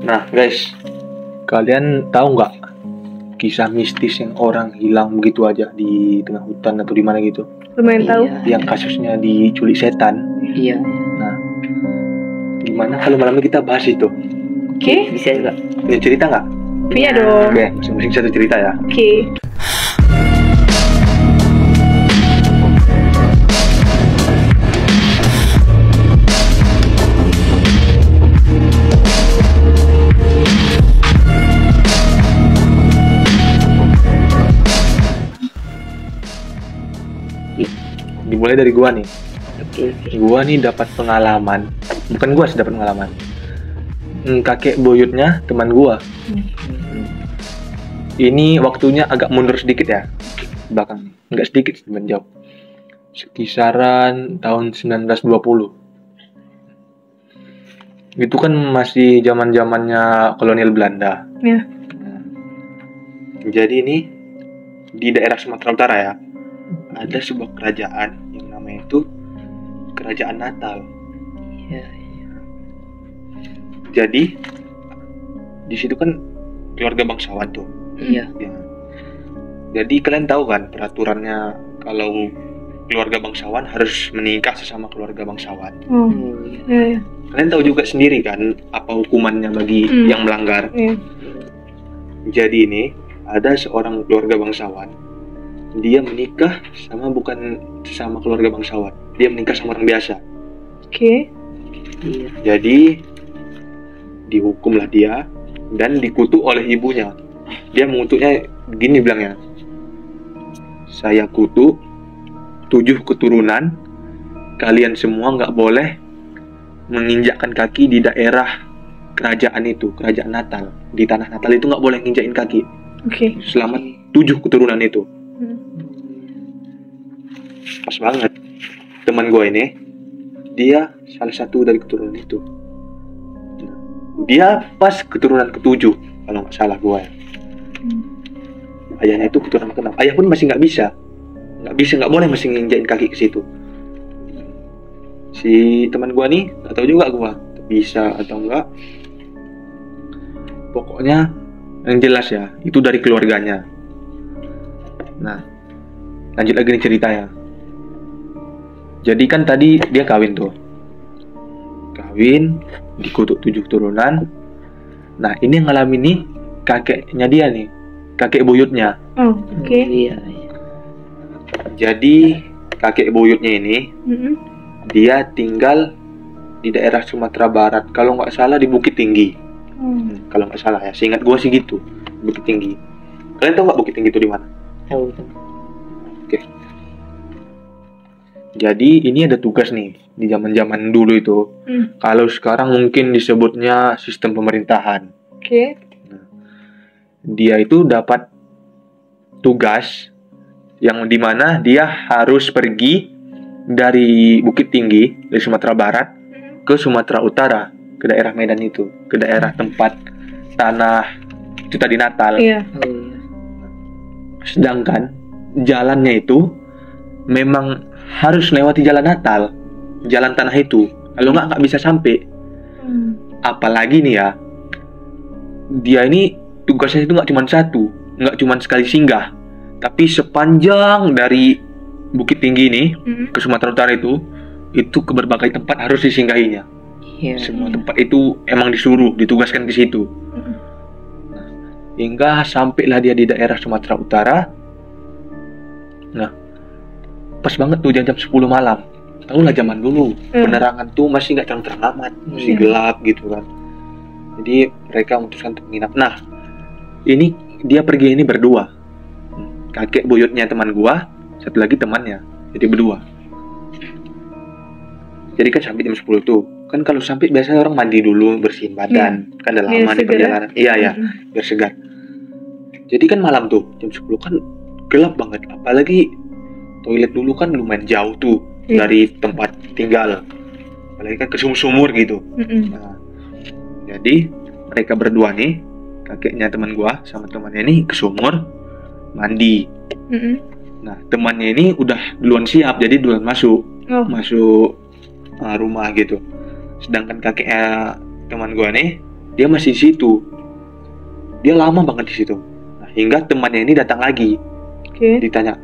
Nah guys, kalian tahu nggak kisah mistis yang orang hilang begitu aja di tengah hutan atau di mana gitu? Lumayan tahu. Yang kasusnya diculik setan. Iya. Nah, gimana kalau malam ini kita bahas itu? Oke. Bisa juga. Punya cerita nggak? Punya dong. Oke, masing-masing satu cerita ya. Oke. Dimulai dari gua nih. Oke. Gua nih dapat pengalaman. Bukan gua sih dapat pengalaman. Kakek buyutnya teman gua. Ini waktunya agak mundur sedikit ya. Belakang. Enggak sedikit, sebenarnya jauh. Sekisaran tahun 1920. Itu kan masih zaman-zamannya kolonial Belanda. Ya. Jadi ini di daerah Sumatera Utara ya. Ada sebuah kerajaan yang namanya itu Kerajaan Natal. Iya. Jadi di situ kan keluarga bangsawan tuh. Iya. Ya. Jadi kalian tahu kan peraturannya kalau keluarga bangsawan harus menikah sesama keluarga bangsawan. Oh. Ya. Kalian tahu juga sendiri kan apa hukumannya bagi yang melanggar. Ya. Jadi ini ada seorang keluarga bangsawan. Dia menikah sama bukan sesama keluarga bangsawan. Dia menikah sama orang biasa. Oke. Iya. Jadi dihukumlah dia dan dikutuk oleh ibunya. Dia mengutuknya begini bilangnya. Saya kutuk 7 keturunan. Kalian semua nggak boleh menginjakkan kaki di daerah kerajaan itu, kerajaan Natal. Di tanah Natal itu nggak boleh nginjakin kaki. Oke. Selama 7 keturunan itu. Pas banget. Teman gue ini, dia salah satu dari keturunan itu. Dia pas keturunan ke-7 kalau nggak salah gue ya. Ayahnya itu keturunan ke-6. Ayah pun masih nggak bisa, nggak boleh masih nginjakin kaki ke situ. Si teman gue nih nggak tahu juga gue bisa atau enggak. Pokoknya yang jelas ya itu dari keluarganya. Nah, lanjut lagi nih ceritanya. Jadi kan tadi dia kawin tuh. Kawin, dikutuk 7 keturunan. Nah, ini yang ngalamin nih kakeknya dia nih. Kakek buyutnya. Oh, oke. Iya. Jadi kakek buyutnya ini dia tinggal di daerah Sumatera Barat. Kalau nggak salah di Bukit Tinggi. Kalau nggak salah ya, seingat gue sih gitu. Bukit Tinggi. Kalian tahu nggak Bukit Tinggi itu di mana? Tahu. Oke. Jadi ini ada tugas nih di zaman-zaman dulu itu. Kalau sekarang mungkin disebutnya sistem pemerintahan. Oke. Dia itu dapat tugas yang dimana dia harus pergi dari Bukit Tinggi dari Sumatera Barat ke Sumatera Utara, ke daerah Medan itu, ke daerah tempat tanah itu tadi Natal. Iya. Oh, iya. Sedangkan jalannya itu memang harus lewati jalan Natal, jalan tanah itu. Kalau nggak bisa sampai. Apalagi nih ya, dia ini tugasnya itu nggak cuma satu, nggak cuma sekali singgah, tapi sepanjang dari Bukit Tinggi ini ke Sumatera Utara itu ke berbagai tempat harus disinggahinya. Iya. Semua tempat itu emang disuruh, ditugaskan ke situ. Hingga sampailah dia di daerah Sumatera Utara. Nah, pas banget tuh jam 10 malam. Tahu lah zaman dulu, penerangan tuh masih nggak terang-terang amat, masih gelap gitu kan. Jadi mereka memutuskan untuk menginap. Nah, ini dia pergi ini berdua. Kakek buyutnya teman gua, satu lagi temannya. Jadi berdua. Jadi kan sampai jam 10 tuh. Kan kalau sampai biasanya orang mandi dulu, bersihin badan. Kan udah lama di perjalanan. Iya, biar segar. Jadi kan malam tuh, jam 10 kan gelap banget. Apalagi toilet dulu kan lumayan jauh tuh dari tempat tinggal. Apalagi kan ke sumur gitu. Nah, jadi mereka berdua nih, kakeknya teman gua sama temannya ini ke sumur mandi. Nah, temannya ini udah duluan siap, jadi duluan masuk rumah gitu. Sedangkan kakeknya teman gua nih dia masih di situ. Dia lama banget di situ. Nah, hingga temannya ini datang lagi. Oke. Ditanya,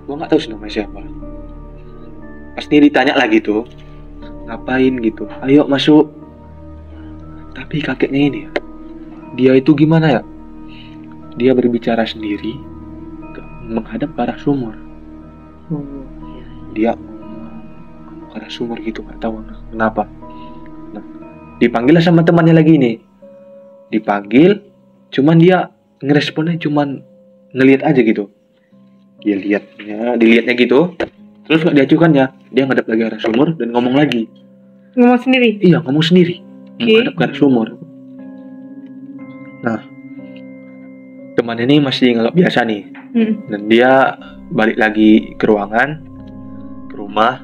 gua nggak tahu sih namanya siapa. Pasti ditanya lagi tuh, ngapain gitu, ayo masuk. Tapi kakeknya ini ya, dia itu gimana ya, dia berbicara sendiri menghadap ke arah sumur. Oh, iya. Dia ke arah sumur gitu, nggak tahu kenapa. Nah, dipanggil sama temannya lagi nih, dipanggil, cuman dia ngeresponnya cuman ngelihat aja gitu. Dia dilihatnya gitu, terus nggak diajukannya, dia ngadap lagi arah sumur dan ngomong lagi. Ngomong sendiri. Iya, ngomong sendiri, menghadap ke arah sumur. Nah, teman ini masih nganggap biasa nih, dan dia balik lagi ke ruangan, ke rumah,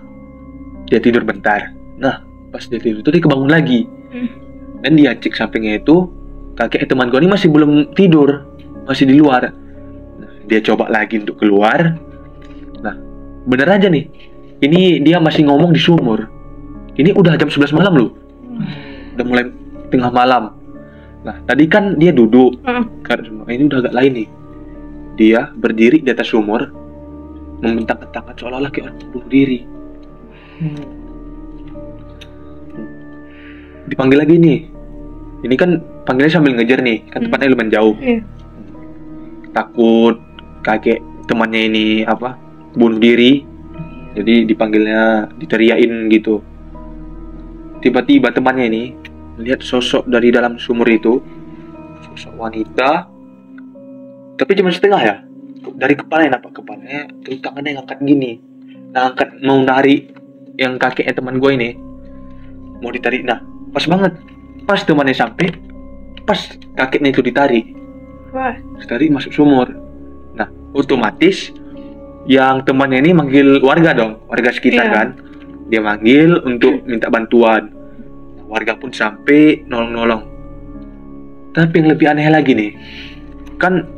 dia tidur bentar. Nah, pas dia tidur itu dia kebangun lagi, dan dia cek sampingnya itu kakek teman gue ini masih belum tidur, masih di luar. Nah, dia coba lagi untuk keluar. Nah, bener aja nih, ini dia masih ngomong di sumur. Ini udah jam 11 malam loh, udah mulai tengah malam. Nah, tadi kan dia duduk, karena ini udah agak lain nih. Dia berdiri di atas sumur, membentangkan tangan seolah-olah kayak orang bunuh diri. Dipanggil lagi nih. Ini kan panggilnya sambil ngejar nih, kan tempatnya lumayan jauh. Takut kakek temannya ini bunuh diri. Jadi dipanggilnya, diteriakin gitu. Tiba-tiba temannya ini melihat sosok dari dalam sumur itu, sosok wanita, tapi cuma setengah ya, dari kepalanya kepalanya, terus tangannya ngangkat gini, mau narik yang kakeknya teman gue ini, mau ditarik. Nah, pas banget, pas temannya sampai, pas kakeknya itu ditarik, masuk sumur. Nah, otomatis yang temannya ini manggil warga dong, warga sekitar kan, dia manggil untuk minta bantuan. Warga pun sampai nolong-nolong. Tapi yang lebih aneh lagi nih, kan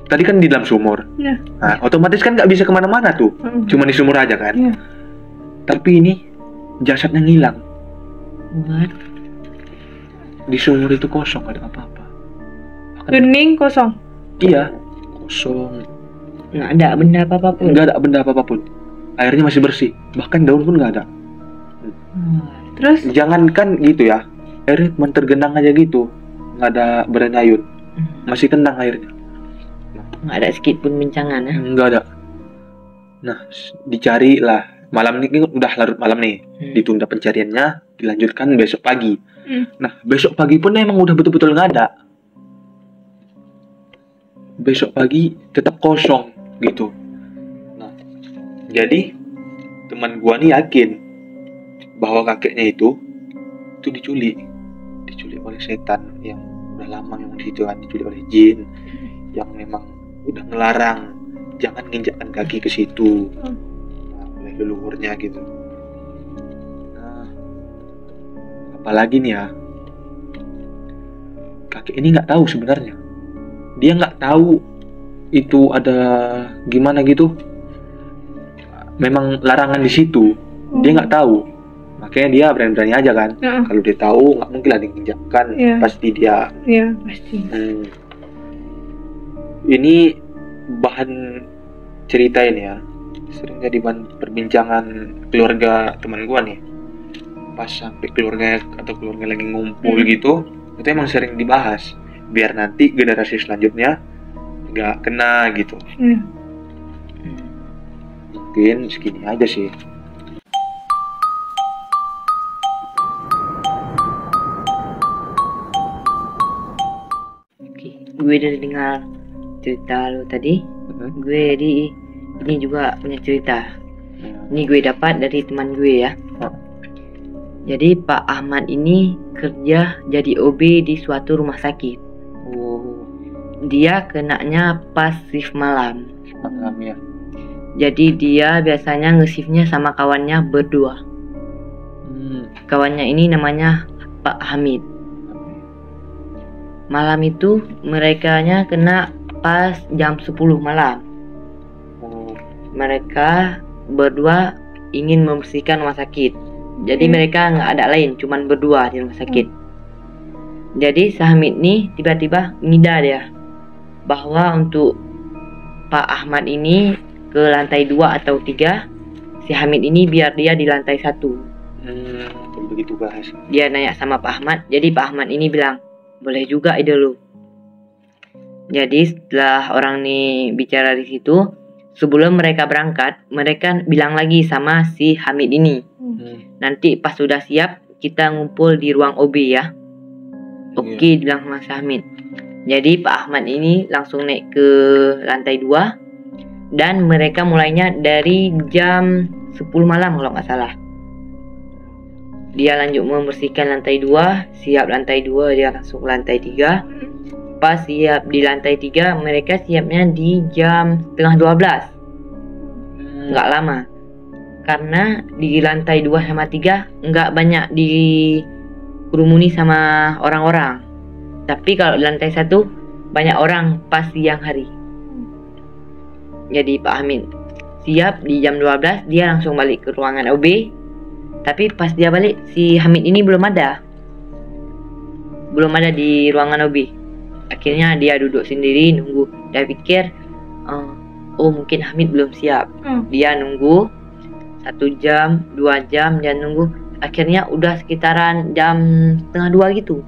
tadi kan di dalam sumur. Nah, otomatis kan nggak bisa kemana-mana tuh, cuma di sumur aja kan. Tapi ini jasadnya ngilang. What? Di sumur itu kosong, gak ada apa-apa. Bening kosong. Iya, kosong. Nggak ada benda apa-apapun. Nggak ada benda apa-apapun. Airnya masih bersih, bahkan daun pun nggak ada. Terus? Jangankan gitu ya, airnya cuma tergenang aja gitu, nggak ada berendayun, masih tenang airnya. Nggak ada sedikit pun bencangan ya? Nggak ada. Nah, dicari lah. Malam ini udah larut malam nih, ditunda pencariannya, dilanjutkan besok pagi. Nah, besok pagi pun emang udah betul-betul nggak ada. Besok pagi tetap kosong gitu. Nah, jadi teman gua nih yakin bahwa kakeknya itu diculik oleh setan yang udah lama memang di situ kan, diculik oleh jin yang memang udah ngelarang jangan nginjakkan kaki ke situ, oleh leluhurnya gitu. Nah, apalagi nih ya, kakek ini nggak tahu sebenarnya, dia nggak tahu itu ada gimana gitu, memang larangan di situ, dia nggak tahu. Makanya dia berani-berani aja kan. Kalau dia tahu nggak mungkin lah diinjakkan, pasti dia. Iya, pasti. Ini bahan cerita ini ya, sering jadi bahan perbincangan keluarga teman gua nih. Pas sampai keluarga lagi ngumpul gitu, itu emang sering dibahas. Biar nanti generasi selanjutnya nggak kena gitu. Mungkin segini aja sih. Gue udah dengar cerita lo tadi. Gue ini juga punya cerita. Ini gue dapat dari teman gue ya. Jadi Pak Ahmad ini kerja jadi OB di suatu rumah sakit. Dia kenanya pas shift malam. Ya. Jadi dia biasanya nge-shiftnya sama kawannya berdua. Kawannya ini namanya Pak Hamid. Malam itu merekanya kena pas jam 10 malam. Mereka berdua ingin membersihkan rumah sakit. Jadi mereka nggak ada lain, cuman berdua di rumah sakit. Jadi si Hamid nih tiba-tiba ngida dia bahwa untuk Pak Ahmad ini ke lantai 2 atau 3, si Hamid ini biar dia di lantai 1. Begitu bahas. Dia nanya sama Pak Ahmad, jadi Pak Ahmad ini bilang, boleh juga ide lu. Jadi setelah orang nih bicara di situ, sebelum mereka berangkat, mereka bilang lagi sama si Hamid ini, nanti pas sudah siap kita ngumpul di ruang OB ya. Oke, bilang sama si Hamid. Jadi Pak Ahmad ini langsung naik ke lantai 2 dan mereka mulainya dari jam 10 malam kalau nggak salah. Dia lanjut membersihkan lantai 2, siap lantai 2 dia langsung ke lantai 3. Pas siap di lantai 3, mereka siapnya di jam setengah 12. Nggak lama. Karena di lantai 2 sama 3 nggak banyak dikerumuni sama orang-orang. Tapi kalau di lantai 1 banyak orang pas siang hari. Jadi Pak Hamid siap di jam 12, dia langsung balik ke ruangan OB. Tapi pas dia balik, si Hamid ini belum ada. Belum ada di ruangan OB. Akhirnya dia duduk sendiri nunggu. Dia pikir, oh mungkin Hamid belum siap. Dia nunggu 1 jam, 2 jam dia nunggu. Akhirnya udah sekitaran jam setengah 2 gitu.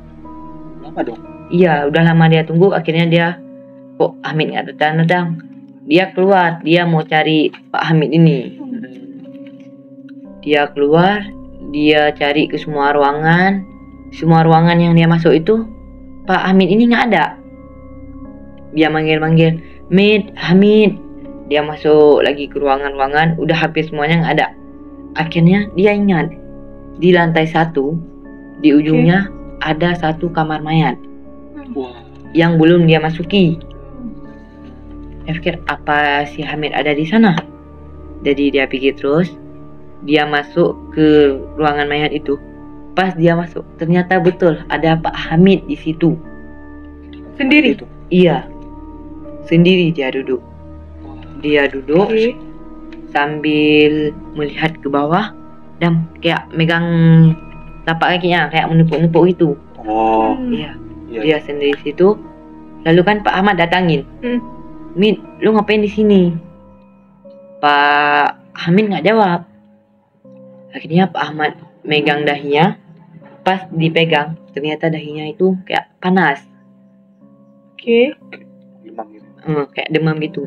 Lama dong. Iya, udah lama dia tunggu. Akhirnya dia, kok Hamid nggak datang-datang. Dia keluar, dia mau cari Pak Hamid ini. Dia keluar, dia cari ke semua ruangan. Semua ruangan yang dia masuk itu, Pak Hamid ini nggak ada. Dia manggil-manggil, Hamid. Dia masuk lagi ke ruangan-ruangan, udah habis semuanya nggak ada. Akhirnya dia ingat, di lantai 1, di ujungnya ada 1 kamar mayat. Yang belum dia masuki. Dia pikir apa si Hamid ada di sana. Jadi dia pikir terus, dia masuk ke ruangan mayat itu. Pas dia masuk, ternyata betul ada Pak Hamid di situ. Sendiri? Iya, sendiri dia duduk. Dia duduk sambil melihat ke bawah dan kayak megang tapak kakinya, kayak menepuk-nepuk gitu. Iya. Dia sendiri situ. Lalu kan Pak Ahmad datangin. Mid, lu ngapain di sini? Pak Hamid nggak jawab. Akhirnya Pak Ahmad megang dahinya. Pas dipegang, ternyata dahinya itu kayak panas. Demam gitu. Kayak demam gitu.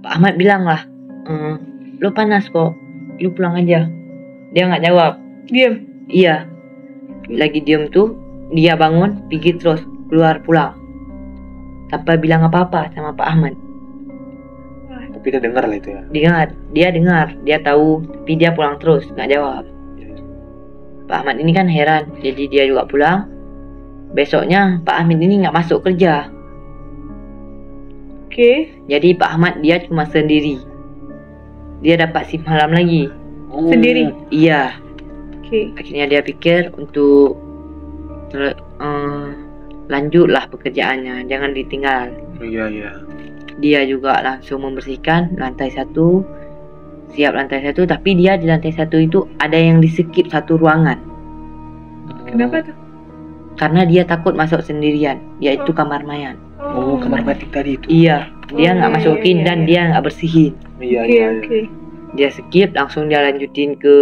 Pak Ahmad bilang lah, lu panas kok, lu pulang aja. Dia nggak jawab. Diam. Iya. Lagi diem tuh, dia bangun, pergi terus keluar pulang. Tanpa bilang apa-apa sama Pak Ahmad. Tapi dia dengar lah itu ya. Dia dengar, dia tahu, tapi dia pulang terus, nggak jawab. Pak Ahmad ini kan heran, jadi dia juga pulang. Besoknya Pak Ahmad ini nggak masuk kerja. Jadi Pak Ahmad dia cuma sendiri. Dia dapat shift malam lagi. Sendiri? Iya. Akhirnya dia pikir untuk lanjutlah pekerjaannya, jangan ditinggal. Iya. Dia juga langsung membersihkan lantai 1. Siap lantai 1, tapi dia di lantai 1 itu ada yang di-skip 1 ruangan. Kenapa tuh? Karena dia takut masuk sendirian, yaitu kamar mayat. Kamar mayat tadi itu. Iya, dia nggak masukin dan dia nggak bersihin. Iya. Dia skip, langsung dia lanjutin ke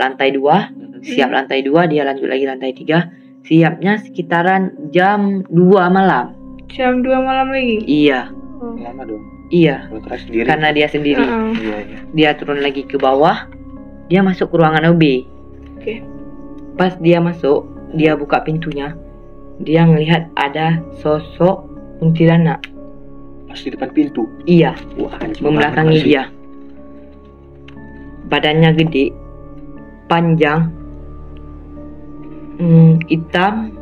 lantai 2. Siap lantai 2, dia lanjut lagi lantai 3. Siapnya sekitaran jam 2 malam. Jam 2 malam lagi? Iya. Lama dong. Iya. Sendiri. Karena dia sendiri. Iya. Dia turun lagi ke bawah. Dia masuk ke ruangan OB. Pas dia masuk, dia buka pintunya. Dia ngelihat ada sosok kuntilanak. Pas di depan pintu. Iya. Wah, membelakangi dia. Badannya gede, panjang, hitam,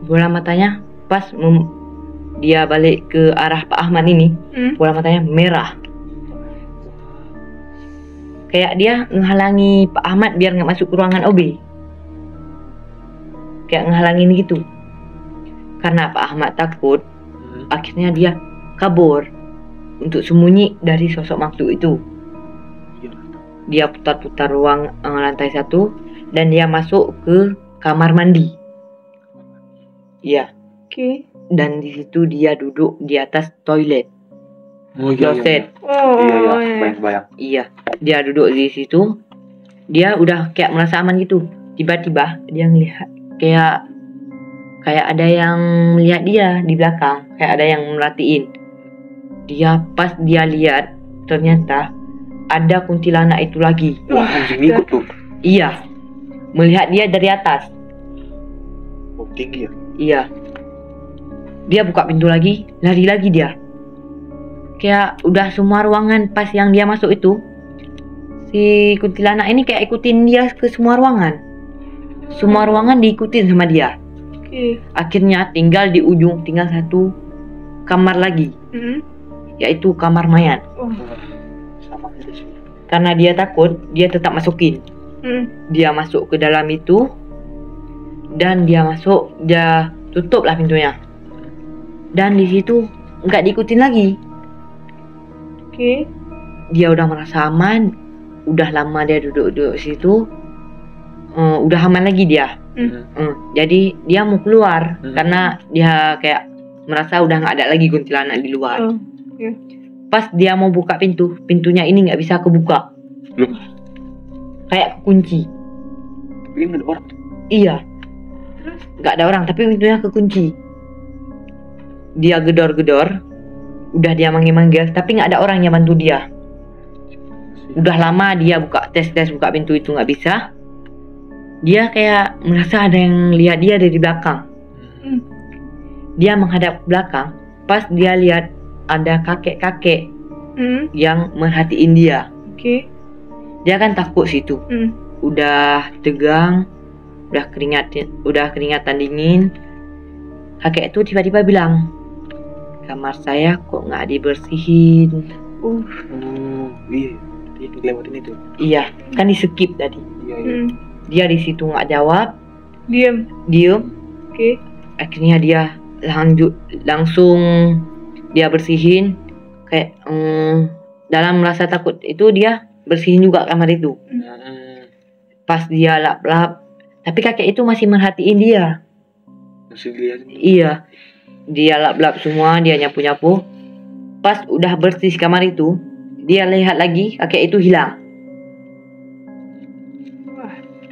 bola matanya pas dia balik ke arah Pak Ahmad ini, bola matanya merah. Kayak dia menghalangi Pak Ahmad biar nggak masuk ke ruangan OB. Kayak ngehalangin gitu. Karena Pak Ahmad takut, akhirnya dia kabur untuk sembunyi dari sosok makhluk itu. Dia putar-putar ruang lantai 1 dan dia masuk ke kamar mandi. Iya. Oke. Dan di situ dia duduk di atas toilet. Oh iya. Kloset. Oh, Iya, oh, iya. iya. Bayang-bayang. Iya. Dia duduk di situ. Dia udah kayak merasa aman gitu. Tiba-tiba dia ngelihat kayak ada yang melihat dia di belakang. Kayak ada yang merhatiin. Pas dia lihat, ternyata ada kuntilanak itu lagi. Wah, anjing ikut tuh. Iya. Melihat dia dari atas. Oh, tinggi ya. Iya. Dia buka pintu lagi, lari lagi dia. Kayak udah semua ruangan pas yang dia masuk itu. Si kuntilanak ini kayak ikutin dia ke semua ruangan. Semua ruangan diikutin sama dia. Oke. Akhirnya tinggal di ujung, tinggal satu kamar lagi, yaitu kamar mayat. Oh. Sama aja sih. Karena dia takut, dia tetap masukin. Dia masuk ke dalam itu. Dan dia masuk, dia tutup lah pintunya. Dan di situ nggak diikutin lagi. Oke. Dia udah merasa aman. Udah lama dia duduk situ. Udah aman lagi dia. Jadi dia mau keluar karena dia kayak merasa udah nggak ada lagi kuntilanak di luar. Oh. Iya. Pas dia mau buka pintu, pintunya ini nggak bisa kebuka. Loh, Kayak kunci. tapi ini ada orang. Iya. Nggak ada orang, tapi pintunya kekunci. Dia gedor-gedor. Udah dia manggil-manggil, tapi nggak ada orang yang bantu dia. Udah lama dia tes buka pintu itu nggak bisa. Dia kayak merasa ada yang lihat dia dari belakang. Dia menghadap ke belakang. Pas dia lihat ada kakek-kakek yang merhatiin dia. Oke. Dia kan takut situ. Udah tegang, udah keringatan dingin. Kakek itu tiba-tiba bilang, kamar saya kok nggak dibersihin. Oh, iya. Dia ngelewatin itu. Iya, kan di skip tadi. Iya, iya. Dia di situ nggak jawab, Diam. diem. Oke. Akhirnya dia langsung dia bersihin. Kayak dalam rasa takut itu dia bersihin juga kamar itu. Pas dia lap-lap, tapi kakek itu masih merhatiin dia. Masih dilihat. Iya, dia lap-lap semua, dia nyapu-nyapu. Pas udah bersih kamar itu, dia lihat lagi kakek itu hilang.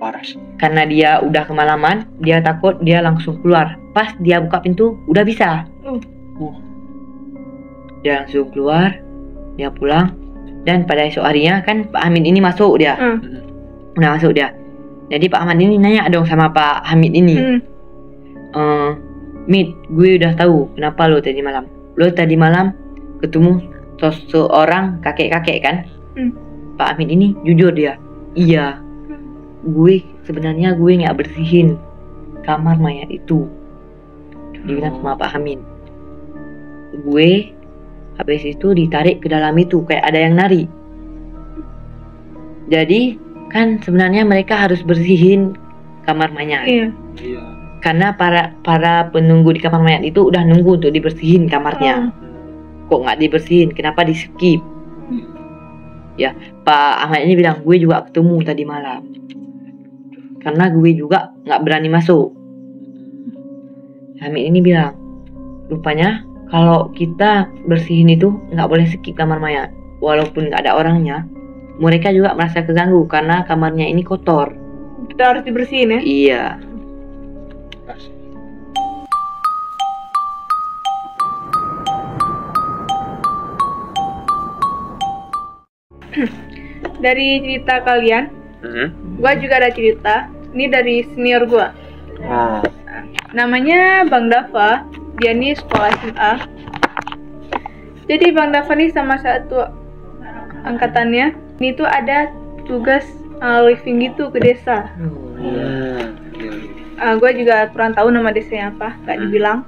Parah sih. Karena dia udah kemalaman, dia takut, dia langsung keluar. Pas dia buka pintu, udah bisa. Dia langsung keluar, dia pulang. Dan pada esok harinya kan Pak Hamid ini masuk dia. Udah masuk dia. Jadi Pak Hamid ini nanya dong sama Pak Hamid ini. Mid, gue udah tahu kenapa lo tadi malam. Lo tadi malam ketemu seorang kakek-kakek kan? Pak Hamid ini jujur dia. Iya. Sebenarnya gue nggak bersihin kamar mayat itu. Dibilang sama Pak Hamid. Gue habis itu ditarik ke dalam itu kayak ada yang narik. Jadi kan sebenarnya mereka harus bersihin kamar mayat. Iya. Iya. Karena para penunggu di kamar mayat itu udah nunggu untuk dibersihin kamarnya. Kok nggak dibersihin? Kenapa di skip? Ya, Pak Ahmad ini bilang gue juga ketemu tadi malam. Karena gue juga nggak berani masuk. Hamid ini bilang, rupanya kalau kita bersihin itu nggak boleh skip kamar mayat. Walaupun nggak ada orangnya, mereka juga merasa keganggu karena kamarnya ini kotor. Kita harus dibersihin ya. Iya. Dari cerita kalian, gua juga ada cerita. Ini dari senior gua. Namanya Bang Dava. Dia nih sekolah SMA. Jadi Bang Dava nih sama satu angkatannya. Ini tuh ada tugas living gitu ke desa. Gue juga kurang tahu nama desanya apa, gak dibilang.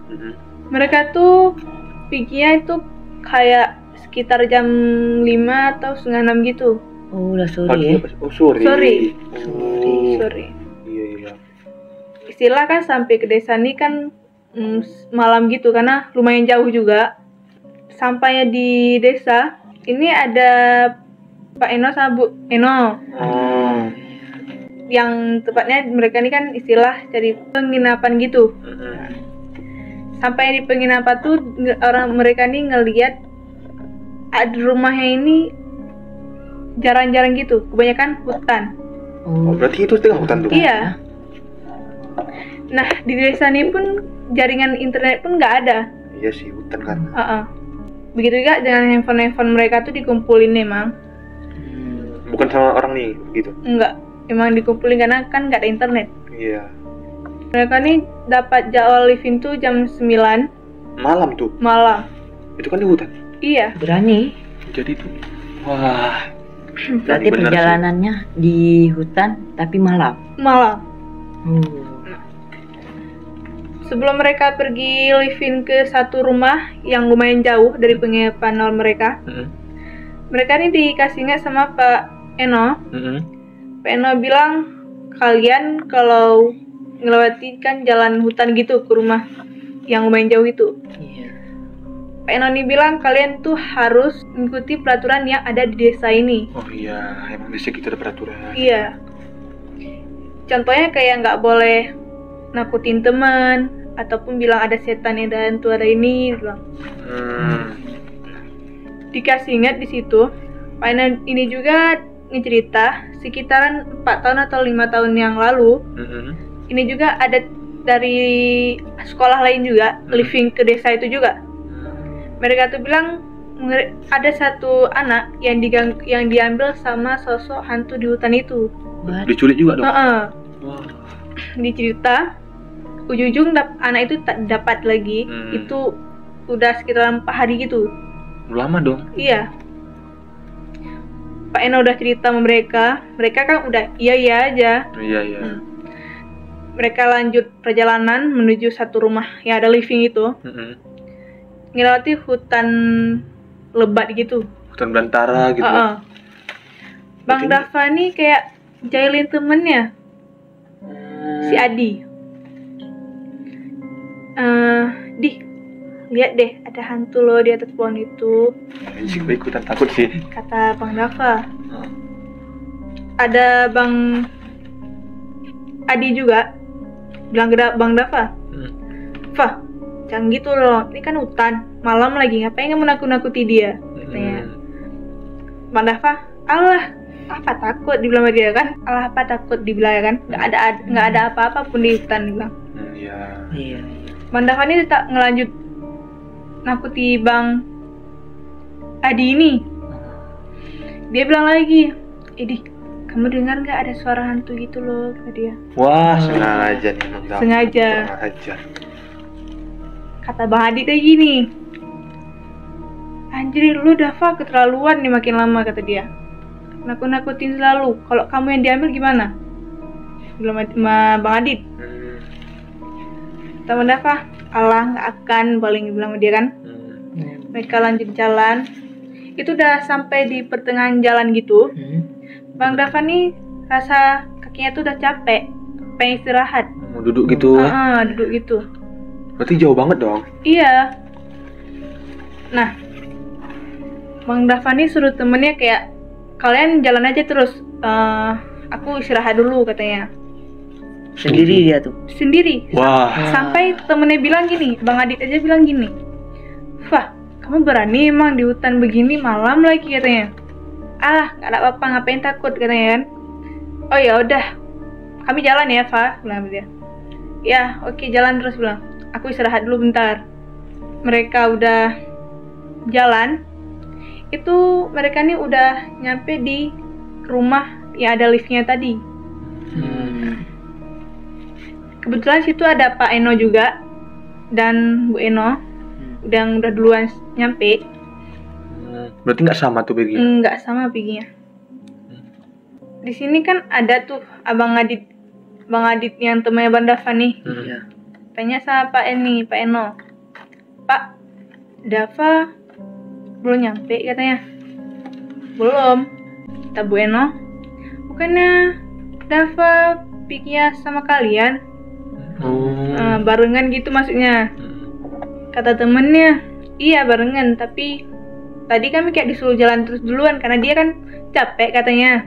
Mereka tuh perginya itu kayak sekitar jam 5 atau setengah 6 gitu. Oh, udah sore ya? Sore. Iya, iya. Istilah kan sampai ke desa nih kan malam gitu karena lumayan jauh juga. Sampainya di desa, ini ada Pak Eno sama Bu Eno. Yang tepatnya mereka ini kan istilah cari penginapan gitu. Sampai di penginapan tuh orang mereka nih ngelihat ada rumahnya ini jarang-jarang gitu, kebanyakan hutan. Oh, berarti itu tengah hutan tuh? Iya. Nah, di desa ini pun jaringan internet pun nggak ada. Iya sih, hutan kan. Begitu juga dengan handphone mereka tuh dikumpulin emang. Bukan sama orang nih, gitu? Enggak, emang dikumpulin karena kan nggak ada internet. Iya. Mereka nih dapat jadwal living tuh jam 9 malam tuh? Malam. Itu kan di hutan? Iya. Berani. Jadi tuh, wah. Berarti perjalanannya di hutan tapi malam. Sebelum mereka pergi living ke satu rumah yang lumayan jauh dari penginapan nol mereka, mereka nih dikasih ingat sama Pak Eno. Pak Eno bilang kalian kalau ngelewati kan jalan hutan gitu ke rumah yang lumayan jauh itu. Pak Eno nih bilang kalian tuh harus mengikuti peraturan yang ada di desa ini. Oh iya, emang desa kita ada peraturan. Iya. Contohnya kayak nggak boleh nakutin teman ataupun bilang ada setan, ada hantu, ada ini, bilang. Dikasih ingat di situ. Pak Eno ini juga cerita sekitaran 4 tahun atau 5 tahun yang lalu. Ini juga ada dari sekolah lain juga living ke desa itu juga. Mereka tuh bilang ada satu anak yang diambil sama sosok hantu di hutan itu. Diculik juga dong? Dicerita ujung-ujung anak itu tak dapat lagi. Itu udah sekitar 4 hari gitu. Lama dong? Iya. Pak Eno udah cerita sama mereka kan udah iya aja. Iya. Mereka lanjut perjalanan menuju satu rumah yang ada living itu. Ngelewati hutan lebat gitu. Hutan belantara gitu. Bang Dafa nih kayak jahilin temennya, si Adi. Lihat deh, ada hantu loh di atas pohon itu. Anjing, gue ikutan takut sih. Kata Bang Dafa. Ada Bang Adi juga bilang ke Bang Dafa, Fah, jangan gitu loh, ini kan hutan, malam lagi, ngapain kamu nakut-nakuti dia? Katanya. Bang Dafa, alah, apa takut dibilang sama dia kan? Alah, apa takut dibilang kan? Nggak ada apa-apa pun di hutan dibilang. Iya. Bang Dafa ini tetap ngelanjut nakuti Bang Adi ini. Dia bilang lagi, Edi, kamu dengar nggak ada suara hantu gitu loh, kata dia. Wah, sengaja nih Bang Dafa. Sengaja. Kata Bang Adi kayak gini, anjir lu Dafa keterlaluan nih makin lama, kata dia. Nakut-nakutin selalu. Kalau kamu yang diambil gimana? Belum sama Bang Adit. Kata Bang Dafa, alah nggak akan, paling bilang sama dia kan. Mereka lanjut jalan. Itu udah sampai di pertengahan jalan gitu. Bang Dafa nih rasa kakinya tuh udah capek, pengen istirahat. Mau duduk gitu? Duduk gitu. Berarti jauh banget dong? Iya. Nah, Bang Dafa nih suruh temennya kayak, kalian jalan aja terus, aku istirahat dulu, katanya. Sendiri dia tuh? Sendiri. Wah. Sampai temennya bilang gini, Bang Adit aja bilang gini, Fah, kamu berani emang di hutan begini malam lagi, katanya. Alah, gak ada apa-apa, ngapain takut, katanya kan. Oh ya udah, kami jalan ya, Fah, bilang dia. Ya, oke, jalan terus, bilang. Aku istirahat dulu bentar. Mereka udah jalan. Itu mereka nih udah nyampe di rumah yang ada liftnya tadi. Kebetulan situ ada Pak Eno juga dan Bu Eno. Udah duluan nyampe. Berarti nggak sama tuh perginya? Nggak sama perginya. Di sini kan ada tuh Bang Adit yang temannya Bang Dafa nih. Tanya sama Pak Eno. Pak, Dafa belum nyampe, katanya. Belum. Kata Bu Eno, bukannya Dafa perginya sama kalian? Barengan gitu maksudnya. Kata temennya, iya barengan, tapi tadi kami kayak disuruh jalan terus duluan karena dia kan capek, katanya.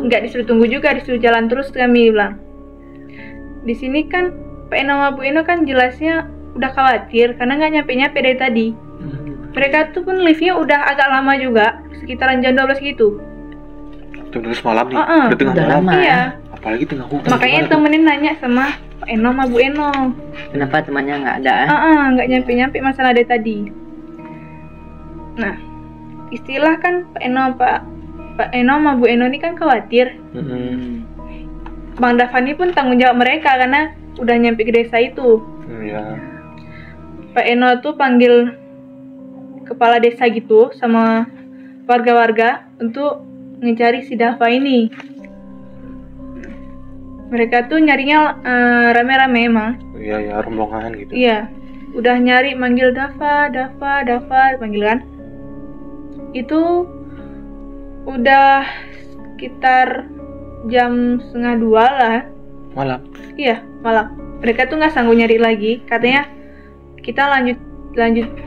Nggak disuruh tunggu juga, disuruh jalan terus, kami bilang. Di sini kan Pak Eno sama Bu Eno kan jelasnya udah khawatir karena nggak nyampe dari tadi. Mereka tuh pun liftnya udah agak lama juga, sekitaran jam 12 gitu. Jam 12 malam nih, udah tengah udah malam. lama. Iya. Apalagi tengah hutan. Makanya temenin nanya sama Pak Eno sama Bu Eno. Kenapa temannya nggak ada? Nggak nyampe masalah dari tadi. Nah, istilah kan Pak Eno sama Bu Eno ini kan khawatir. Bang Davani pun tanggung jawab mereka karena udah nyampe ke desa itu. Iya. Pak Eno tuh panggil kepala desa gitu sama warga-warga untuk mencari si Dava ini. Mereka tuh nyarinya rame-rame emang. Iya ya, rombongan gitu. Iya, udah nyari manggil Dava panggil kan. Itu udah sekitar jam 1:30 lah. Malam. Iya, malam. Mereka tuh nggak sanggup nyari lagi. Katanya kita lanjut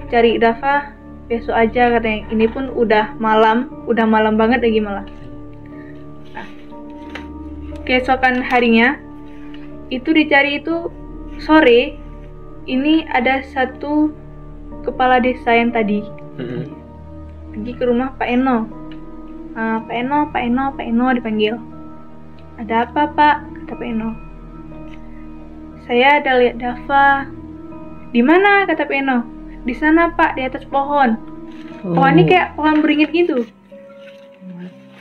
cari Dava besok aja katanya. Ini pun udah malam banget lagi malah. Keesokan harinya itu dicari itu sore. Ini ada satu kepala desa yang tadi pergi ke rumah Pak Eno. Pak Eno dipanggil. Ada apa Pak? Kata Pak Eno. Saya ada lihat Dava. Di mana? Kata Pak Eno. Di sana Pak, di atas pohon. Pohon ini kayak pohon beringin gitu.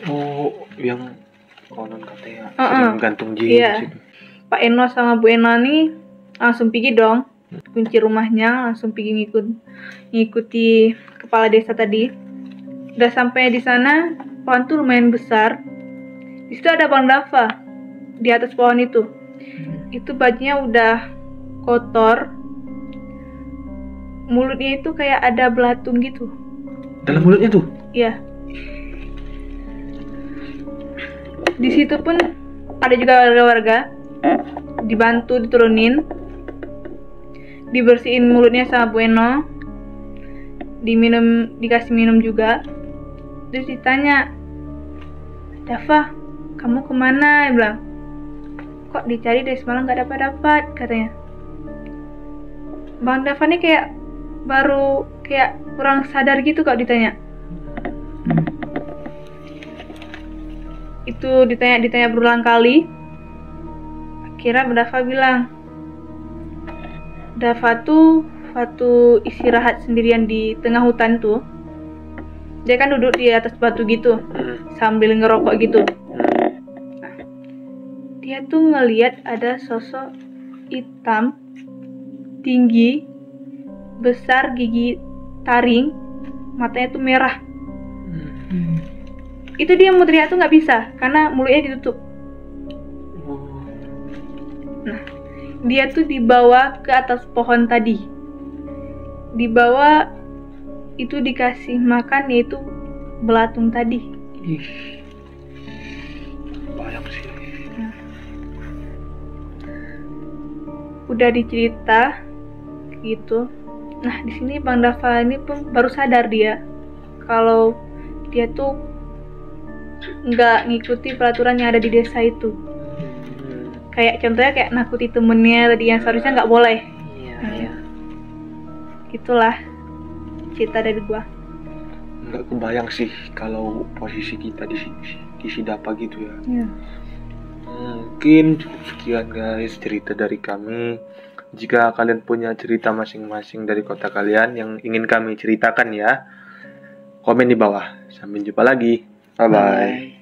Oh, yang konon katanya sering gantung jin iya. situ. Pak Eno sama Bu Eno nih langsung pergi dong. Kunci rumahnya, langsung pergi ngikuti kepala desa tadi. Udah sampai di sana, pohon tuh lumayan besar. Di situ ada Bang Dava di atas pohon itu. Itu bajunya udah kotor. Mulutnya itu kayak ada belatung gitu. Dalam mulutnya tuh? Iya. Di situ pun ada juga warga-warga dibantu diturunin, dibersihin mulutnya sama Bu Eno, dikasih minum juga. Terus ditanya, Dava, kamu kemana? Dia bilang, kok dicari dari semalam gak dapat katanya. Bang Dava nih kayak baru kayak kurang sadar gitu kalau ditanya. Itu ditanya berulang kali. Akhirnya Dava bilang, Dava tuh waktu istirahat sendirian di tengah hutan tuh, dia kan duduk di atas batu gitu sambil ngerokok gitu. Nah, dia tuh ngelihat ada sosok hitam tinggi, besar, gigi taring, matanya tuh merah. Itu dia mau teriak tuh nggak bisa karena mulutnya ditutup. Nah, dia tuh dibawa ke atas pohon tadi. Dibawa itu dikasih makan yaitu belatung tadi. Bayang sih. Nah, udah dicerita gitu. Nah, di sini Bang Dava ini pun baru sadar dia kalau dia tuh nggak ngikuti peraturan yang ada di desa itu. Kayak contohnya kayak nakuti temennya tadi yang seharusnya nggak boleh. Iya. Gitulah cerita dari gua. Nggak kebayang sih kalau posisi kita di si Dava gitu ya. Iya. Mungkin cukup sekian guys cerita dari kami. Jika kalian punya cerita masing-masing dari kota kalian yang ingin kami ceritakan ya, komen di bawah. Sampai jumpa lagi. Bye-bye.